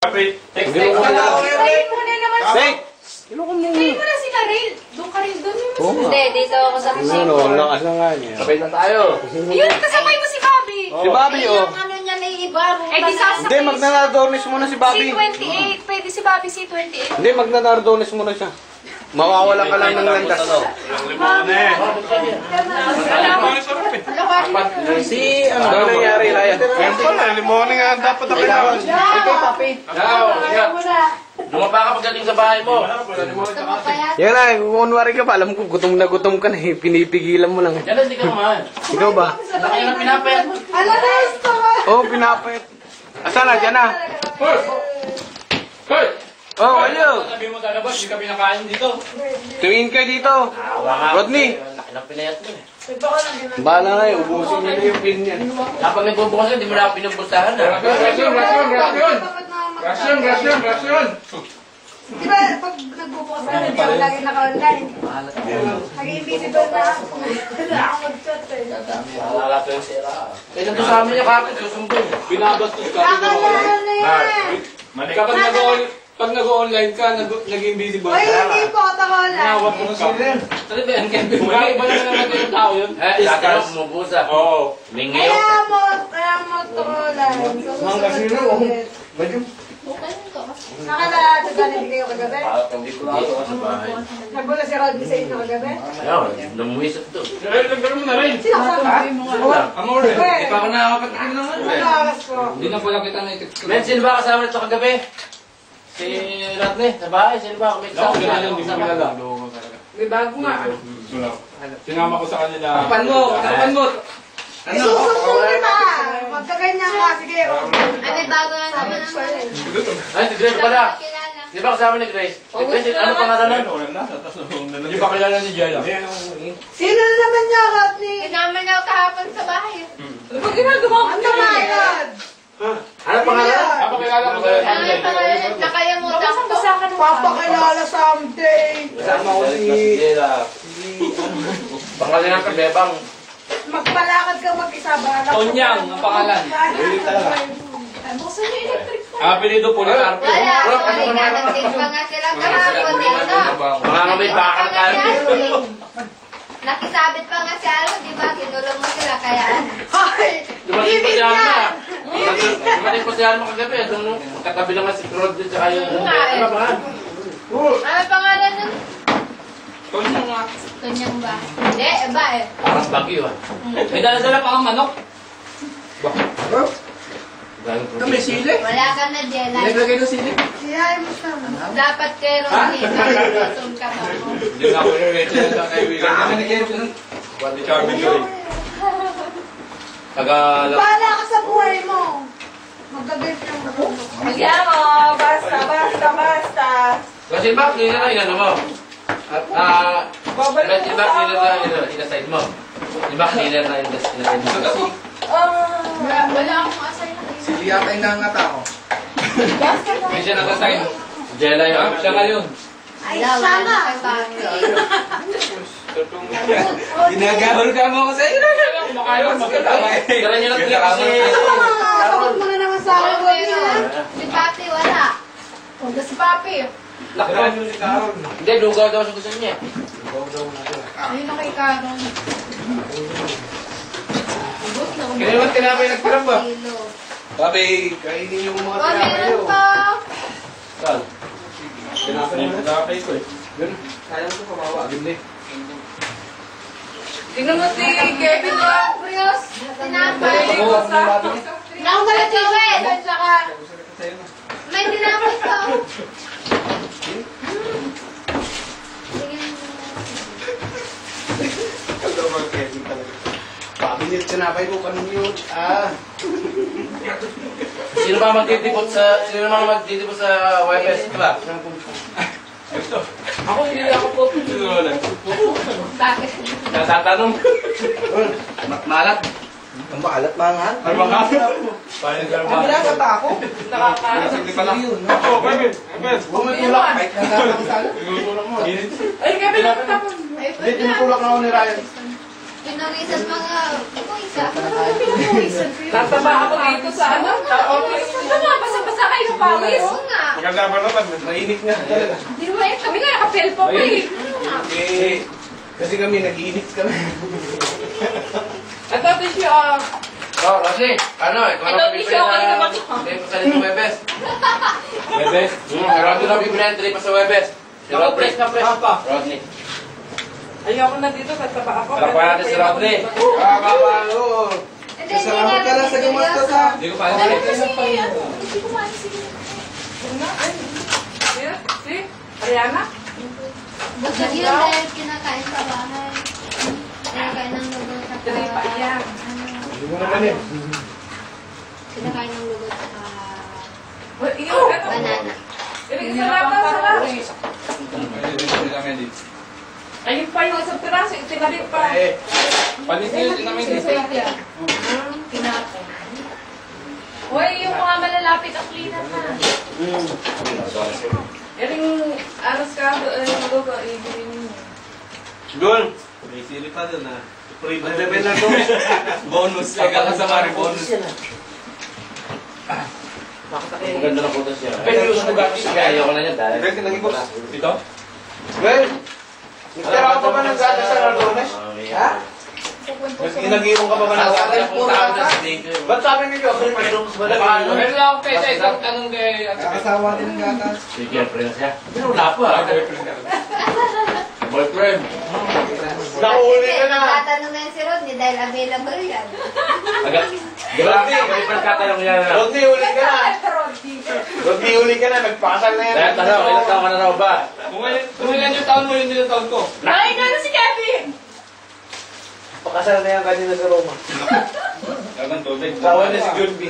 Text mo na naman. Hey! Iloko mo. Sabihin mo na si Karel. Doon Karel, doon yung mas. Hindi, dito ako sa kusina. Ano, lakas na nga niya. Sabay na tayo. Yun, kasabay mo si Bobby. Si Bobby, oh. Yung ano niya na iba, Eh, di sasakay. Hindi, magnanardones muna si Bobby. C28. Pwede si Bobby C28. Hindi, magnanardones muna siya. Mawawala ka lang ng landas. Si, ano ba nangyari, Ryan? Ngayon pala, limoni nga dapat na kailangan. Ikaw, papi. Lumapa ka pagdating sa bahay mo. Yan na, kunwari ka pa. Alam ko, gutom na eh. Pinipigilan mo lang. Yan na, hindi ka kumahan. Ikaw ba? Laki ng pinapayat mo. Oo, pinapayat. Asa na, dyan na. Hoy! Oh, ayo. Sabi mo sa labas, hindi ka pinakain dito. Tumingin kayo dito. Rodney. Laki ng pinayat mo eh. Bahala nga eh, ubusin nyo na yung pin niya. Kapag nagbubukas hindi mo na ako pinubustahan ha. Rasyon! Di ba, pag nagbubukas ka, hindi ako lagi naka-online. Nag-invisible na ako. Wala akong mag-chat eh. Alala ko yung sira. Eh, nandun sa amin yung kapit, susumbong. Binabastos ka. Nakalala na yan! Pag nag-online ka, nag-invisible Oy, hindi po ako online. Nawat mo na sila. Ano ba yan? Iba na naman yung tao yun. Eh, dati ako sumubusa. Oo. Lingayo. Kaya mo ito online. Mga sino, oh. Nakalala ito ka kayo kagabi? Hindi ko lang sa bahay. Nagbula si Rodney sa inyo kagabi? Ayun, lumuwisap to. Nagkaroon mo na rin. Sino ka? Amor, Hindi pa ako nakakapatikin naman. Nakakas ko. Hindi na pala kita na-text. Men, sino ba kasama nito kagabi? Si Rodney, sa bahay. Sino ba? May kasama. May bago nga. Sinama ko sa kanila. Takpan mo. Isususunin na! Magkaganyan ka, sige. Ay, bago na naman ang Ay, si Grace pala. Di ba kasama ni Grace? Si Grace, ano pangalan nun? Hindi pa kilala ni Jella. Sino na naman niya, Rodney? Sinama niya ako kahapon sa bahay. Pag ginagawa ko na mayroon! Ano pangalan? Napakilala ko sa Ano yung pangalan? Nakalimutan ko. Papakilala someday! Kasama ko si... Pangalan ng kabebang. Magpalakad ka mag-isa ba? Onyang, ang pangalan. Buksan niyo electric fan. Apelido po ni Arpe. Wala. Ay, nadating pa nga sila kahapon dito. Mga may bakal ka. Nakisabit pa nga si Alo, di ba? Kinulong mo sila, kaya Hoy! Dumating po si Alma. Dumating po si Alma kagabi. Doon katabi lang nga si Rod din sa kayo. Ano ba? ano pangalan nun? Onyang nga. Tunyang ba? Hindi, iba eh. Parang bagyo ah. May dala-dala pa kang manok. May sili? Wala ka na, Jella. Naglagay ng sili? Siyay mo siya. Dapat kay Ronnie, nagsusong ka ba mo? Hindi na ako nire-ready sa kaibigan. Ni Charlie Joy. Bahala ka sa buhay mo. Magagay ka ng buhay. Ayan o, basta. Kasi ba, nila na inano mo? At, di ba, nila na inaside mo? Di ba, nila na inaside mo? Wala akong asay na. Sili yata yung nangata ko. Hindi siya nag-assign. Jella yun. Siya ngayon. Ay, Wala, wala sana! na kay Papi. Ginagahol ka mo ko sa iyo. Kumakayon, magkakaway. Kaya nyo lang tingin kasi... Takot mo na naman sa akin, Rodney, ha? Si Papi, wala. Huwag si Papi. Lakban yung si Carol. Hindi, lugaw daw sa gusto niya. Ayun na kay Karong. Kaya naman tinapay nagtirap ba? Kilo. Papi, kainin yung mga Oh, tinapay meron nyo. pa. Saan? Tinapay mo. Tinapay ko eh. Ganun. Sayang ko kawawa. Ganda eh. Tingnan mo si Kevin o. Prios, tinapay. Naku na lang, Joel! Tsaka, May tinapay pa. Pabinit tinapay ko kanong yun. Sino ba magtitipot sa WebS, di ba? Ako, hindi ako po. Bakit? Natatanong. Malat. Ang maalat mangan. Ay, mga. Ang ginagata ako. Hindi pa lang. Oo, Kevin. Kung may tulak, kahit nagkakang sala. Tinutulak mo. Ay, Kevin, nakatapon. Ay, Hindi, tinutulak na ako ni Ryan. Pinawisan mga puwisa. Tataba ako dito sa ano? Ano nga, basa-basa kayo ng pawis. Oo nga. Maganda ba naman? Mainit nga. Di ba eh, kami nga nakapel pa pa eh. Eh, kasi kami nag-iinit kami. Ito, tissue. Oh, Rosy, ano eh? Ito, tissue. Kanina ba ito? Hindi pa sa Webes. Webes? Rodney lang bibili pa sa Webes. Si Ako, Rodney. fresh na fresh pa. Rodney. Ayoko na dito, tataba ako. Tara pa natin si Rodney. Oo. Hindi, salamat ka lang sa gumastos ha. Hindi ko pa alam. Si Ariana? Busog yun dahil kinakain sa bahay. Kinakain ng lugot sa Tuloy pa yan. Hindi mo naman eh. Kinakain ng lugot sa Banana. banana. Sarap. Hindi namin dito. Ayun pa yung isang piraso, itinalik pa. Panis nyo din namin dito. Tinapon. Uy, yung mga malalapit ang cleanup na. Yung aras ka, lugo, ibigin mo. Doon. May sili pa doon ah. Mag-level na doon. Bonus. Ega ka sa mari bonus. Maganda na putas niya. Pero yung gatos niya, ayoko na niya dahil. Ito? Well, nagtira ka pa ba ng gata sa Lardones? Ha? Nag-inom ka pa ba ng gata? Ba't sabi niyo, mayroon ka ba na paano? Meron lang ako pesa isang tanong kay... Nakasawa din ng gata. Sige, friend siya. Pero wala pa. Boyfriend. Nakahuli ka na. Tatanong na yun si Rodney dahil available yan. Agad. Grabe, may pagkatanong yan. Rodney, huli ka na. Rodney, huli ka na. Nagpasal na yan. Dahil tanong, ilang taon ka na raw ba? Kung ilan yung taon mo, yun din yung taon ko. Ay, gano'n si Kevin! Pakasal na yan kanina sa Roma. Lagang tubig. Kawan na si Junbi.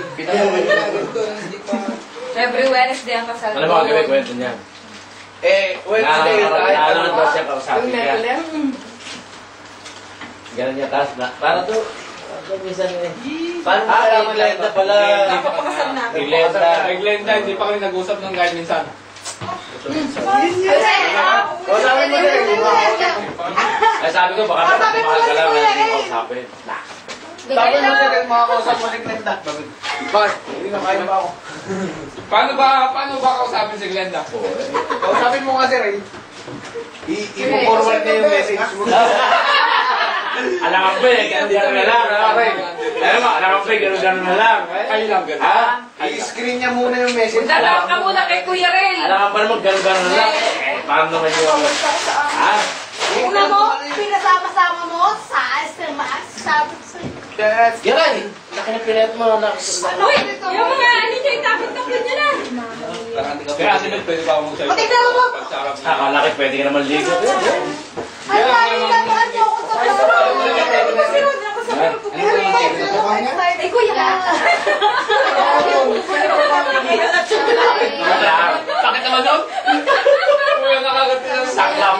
Every Wednesday ang kasal. Ano mga gabi kwento niya? Wednesday tayo. Naalangan daw siya kausapin niya. Ganun niya, taas na. Para to, minsan eh. Paano kailangan Glenda pala? Kapapakasal natin. Glenda. Kay Glenda, hindi pa kami nag-usap ng kahit minsan. O sabi mo din. Ay sabi ko, baka mahal ka lang, hindi mo kausapin. Sabi mo din, makakausap mo ni Glenda. Bakit? Hindi na kaya ba ako? Paano ba kausapin si Glenda? Kausapin mo kasi Ray. I-forward niya yung message mo. Alam ka ba eh, ganun na lang. Alam mo, alam ka ba eh, ganun na lang. Kayo lang, ganun. Ha? I-screen niya muna yung message. Dadawag ka muna kay Kuya Ray. Alam ka ba naman, ganun na lang. Paano naman yung... Ha? Una mo, pinasama-sama mo sa SMS. Sabi ko sa'yo. Yan! Laki na pinet mo. Uy, yung mga ano niya, itapon-tapon niya na. Kaya ate Mel, pwede ba ako magsabi? Patignan mo! Pagsarap niya. Nakalaki, pwede ka naman ligo. Ay, lagi na ba niyo ako sa Ay, Kuya. Bakit naman doon? Kuya, nakagati na sa Saklam.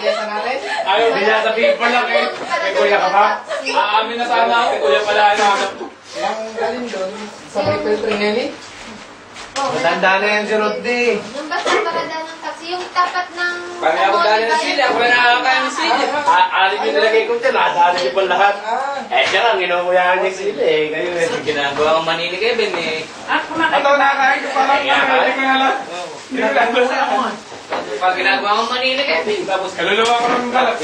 Ayaw Hindi niya sabihin pa lang eh. May kuya ka ba? Aamin na sana ako. Kuya pala hanap. Ang galing doon. Sa may Peltrinelli. Matanda na yan si Rodney. Yung basta parada ng taxi, yung tapat ng... Kami ako dali ng sili. Ako na nakakain ng sili. Alin yung nilagay ko dyan, nadali niyo pa lahat. Eh, siya lang, inumuyahan niya sila eh. Kayo eh. Ginagawa kang manini kay Ben eh. Ito, nakakain ko pa lang. Hindi ko na lang. Hindi ko lang basta ako. Pag ginagawa kang manini kay Ben, tapos Kaluluwa ko ng galap.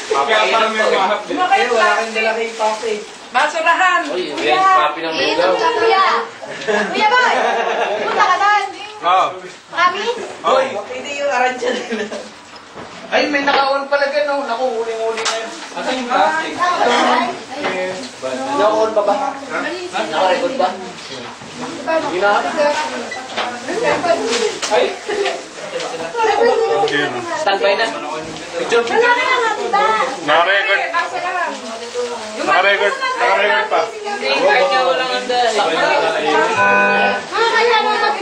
Kaya parang may mahap din. Eh, wala kang dala kay Papa eh. Basurahan. uy, yung guys, papi ng Iinom lugaw. ka, kuya. Kuya Boy! Punta ka doon! Oo. Promise? Hoy. Hindi yung aransya nila. Ay, may naka-on pala gano'n. Naku, huling-huli na yun. Asan yung plastic? Naka-on pa ba? Nakarecord ba? Ay. Standby na. Wala ka na nga, Naka-record. Basurahan. Naka-record. Naka-record pa. Hindi, kahit nga walang anda. kaya mo mag